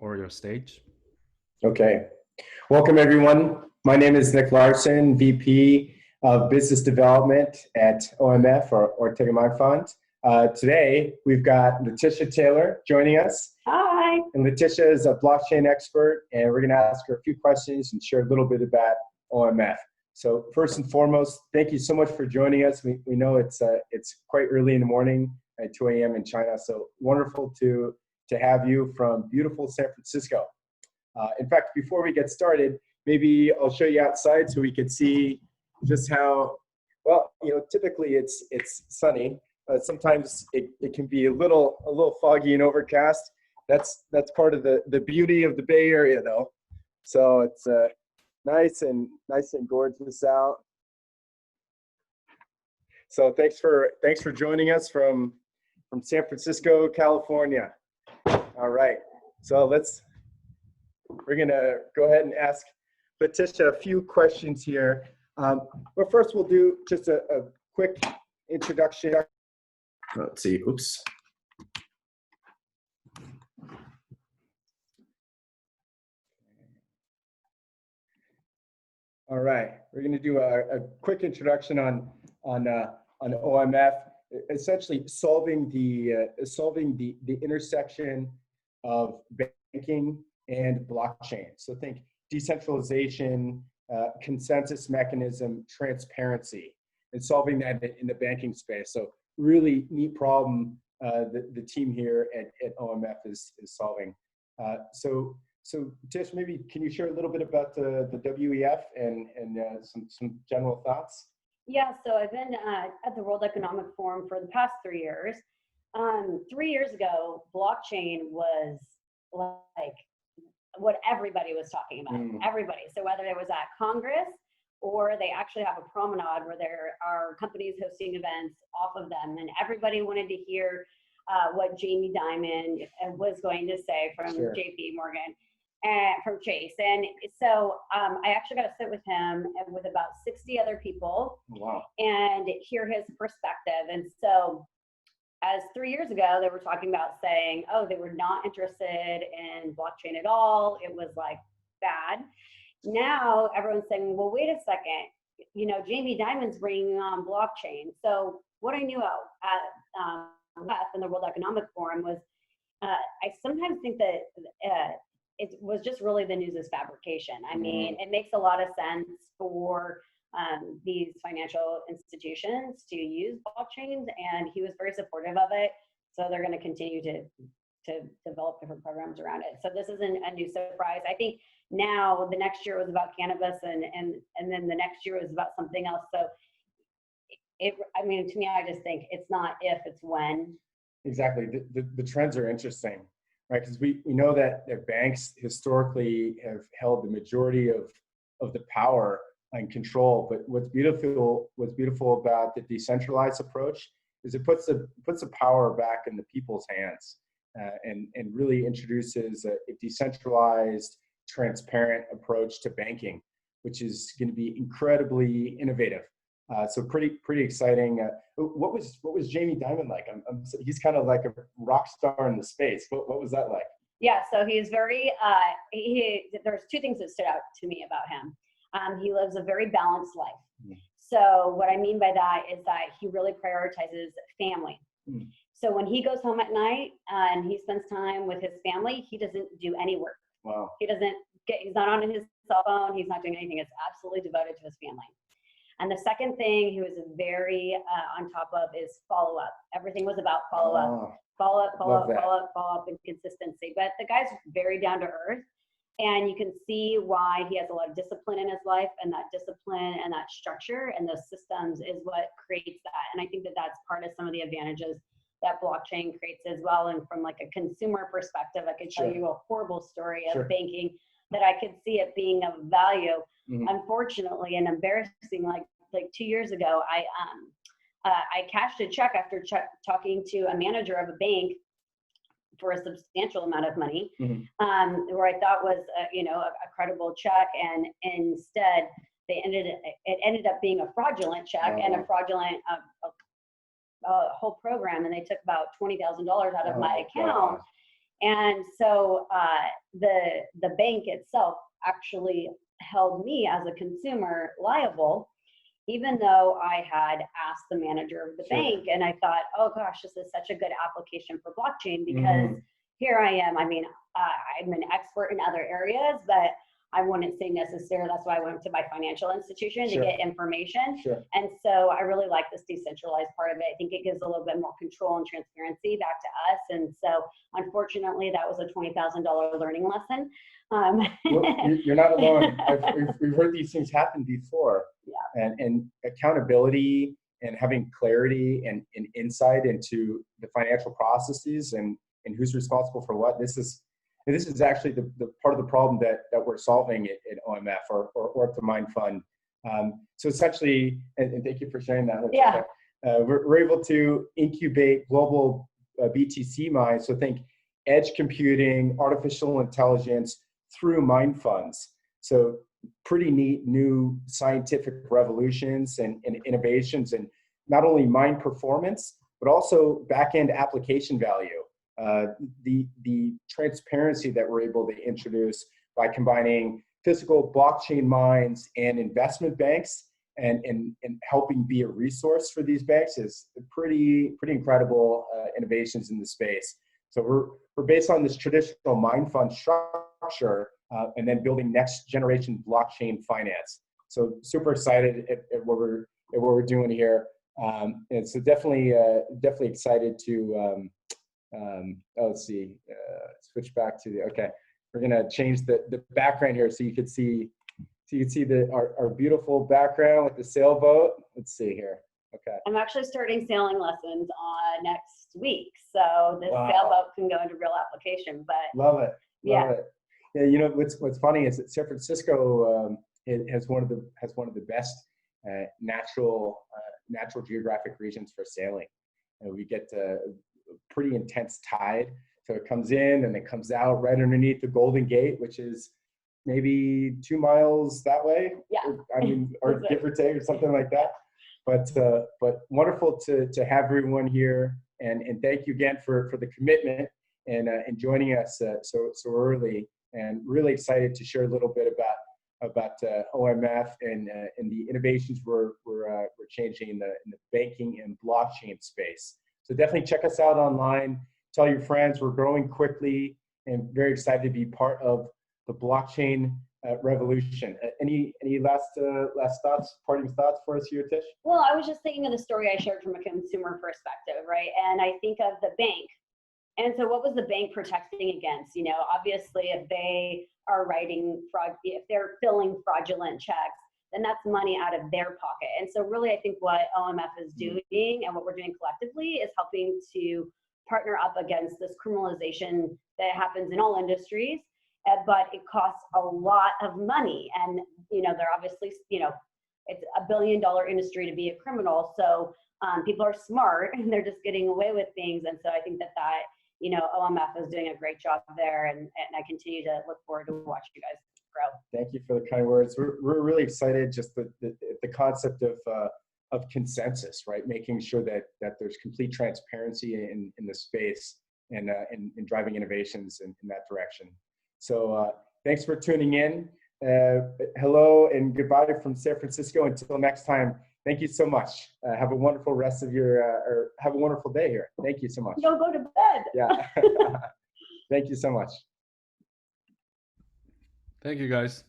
or your stage. Okay. Welcome, everyone. My name is Nick Larson, VP of Business Development at OMF, or ORTA Mine Fund. Today, we've got Letitia Taylor joining us. Hi. And Letitia is a blockchain expert, and we're going to ask her a few questions and share a little bit about OMF. So first and foremost, thank you so much for joining us. We know it's quite early in the morning at 2 a.m. in China, so wonderful to have you from beautiful San Francisco. In fact, before we get started, maybe I'll show you outside so we could see just how, well, typically it's sunny. Sometimes it can be a little foggy and overcast. That's part of the beauty of the Bay Area, though. So it's nice and gorgeous out. So thanks for joining us from San Francisco, California. All right, so we're gonna go ahead and ask Letitia a few questions here. But first we'll do just a quick introduction. Let's see, oops. All right, we're gonna do a quick introduction on OMF, essentially solving the intersection of banking and blockchain. So think decentralization, consensus mechanism, transparency, and solving that in the banking space. So really neat problem the team here at OMF is solving. So Tish, maybe can you share a little bit about the WEF and some general thoughts? Yeah, so I've been at the World Economic Forum for the past 3 years. 3 years ago, blockchain was like what everybody was talking about, everybody. So whether it was at Congress or they actually have a promenade where there are companies hosting events off of them, and everybody wanted to hear what Jamie Dimon was going to say from JP Morgan and from Chase. And so I actually got to sit with him and with about 60 other people. Wow. And hear his perspective. And so as 3 years ago, they were talking about saying, oh, they were not interested in blockchain at all. It was like bad. Now everyone's saying, well, wait a second, Jamie Dimon's bringing on blockchain. So what I knew at in the World Economic Forum was I sometimes think that it was just really the news is fabrication. I mean, it makes a lot of sense for these financial institutions to use blockchains, and he was very supportive of it. So they're going to continue to develop different programs around it. So this isn't a new surprise. I think now the next year was about cannabis, and then the next year was about something else. So to me, I just think it's not if, it's when. Exactly. The trends are interesting, right? Because we know that banks historically have held the majority of the power and control. But what's beautiful about the decentralized approach is it puts the power back in the people's hands, and really introduces a decentralized, transparent approach to banking, which is going to be incredibly innovative. So pretty exciting. What was Jamie Dimon like? He's kind of like a rock star in the space. What was that like? Yeah, so he's very. There's two things that stood out to me about him. He lives a very balanced life. So what I mean by that is that he really prioritizes family. So when he goes home at night and he spends time with his family, he doesn't do any work. Wow. He's not on his cell phone. He's not doing anything. It's absolutely devoted to his family. And the second thing he was very on top of is follow up. Everything was about follow up, and consistency. But the guy's very down to earth, and you can see why he has a lot of discipline in his life, and that discipline and that structure and those systems is what creates that. And I think that that's part of some of the advantages that blockchain creates as well. And from like a consumer perspective, I could tell you a horrible story of banking that I could see it being of value. Unfortunately and embarrassing, like 2 years ago, I cashed a check after talking to a manager of a bank for a substantial amount of money, where I thought was a credible check, and instead it ended up being a fraudulent check and a fraudulent whole program, and they took about $20,000 out of my account. And so the bank itself actually held me as a consumer liable, even though I had asked the manager of the bank, and I thought, oh gosh, this is such a good application for blockchain, because here I am. I mean, I'm an expert in other areas, but I wouldn't say necessarily. That's why I went to my financial institution to get information. And so I really like this decentralized part of it. I think it gives a little bit more control and transparency back to us. And so unfortunately, that was a $20,000 learning lesson. Well, you're not alone. We've heard these things happen before. And accountability and having clarity and insight into the financial processes and who's responsible for what. This is actually the part of the problem that we're solving at OMF or ORTA Mine Fund. So essentially, and thank you for sharing that. We're able to incubate global BTC mines. So think edge computing, artificial intelligence through mine funds. So pretty neat new scientific revolutions and innovations, and not only mine performance, but also back-end application value. The transparency that we're able to introduce by combining physical blockchain mines and investment banks and helping be a resource for these banks is pretty incredible innovations in the space. So we're based on this traditional mine fund structure and then building next generation blockchain finance. So super excited at what we're doing here. And so definitely excited to let's see, switch back to okay. We're gonna change the background here so you could see our beautiful background with the sailboat. Let's see here. Okay. I'm actually starting sailing lessons next week, so this sailboat can go into real application. But love it. Yeah, you know what's funny is that San Francisco has one of the best natural geographic regions for sailing, and we get pretty intense tide. So it comes in and it comes out right underneath the Golden Gate, which is maybe 2 miles that way. Yeah. I mean, or give or take or something like that. But wonderful to have everyone here. And thank you again for the commitment and joining us so early, and really excited to share a little bit about OMF and the innovations we're changing in the banking and blockchain space. So definitely check us out online. Tell your friends. We're growing quickly and very excited to be part of the blockchain revolution. Any last thoughts, parting thoughts for us here, Tish? Well, I was just thinking of the story I shared from a consumer perspective, right? And I think of the bank. And so what was the bank protecting against? You know, obviously if they are writing fraud, if they're filling fraudulent checks, then that's money out of their pocket. And so really, I think what OMF is doing and what we're doing collectively is helping to partner up against this criminalization that happens in all industries, but it costs a lot of money. And, you know, they're obviously, you know, it's $1 billion industry to be a criminal. So people are smart and they're just getting away with things. And so I think that you know, OMF is doing a great job there. And I continue to look forward to watching you guys grow. Thank you for the kind words. We're really excited, just the concept of consensus, right? Making sure that there's complete transparency in the space and driving innovations in that direction. So thanks for tuning in. Hello and goodbye from San Francisco. Until next time, thank you so much. Have a wonderful rest of your, or have a wonderful day here. Thank you so much. Don't go to bed. Yeah. Thank you so much. Thank you, guys.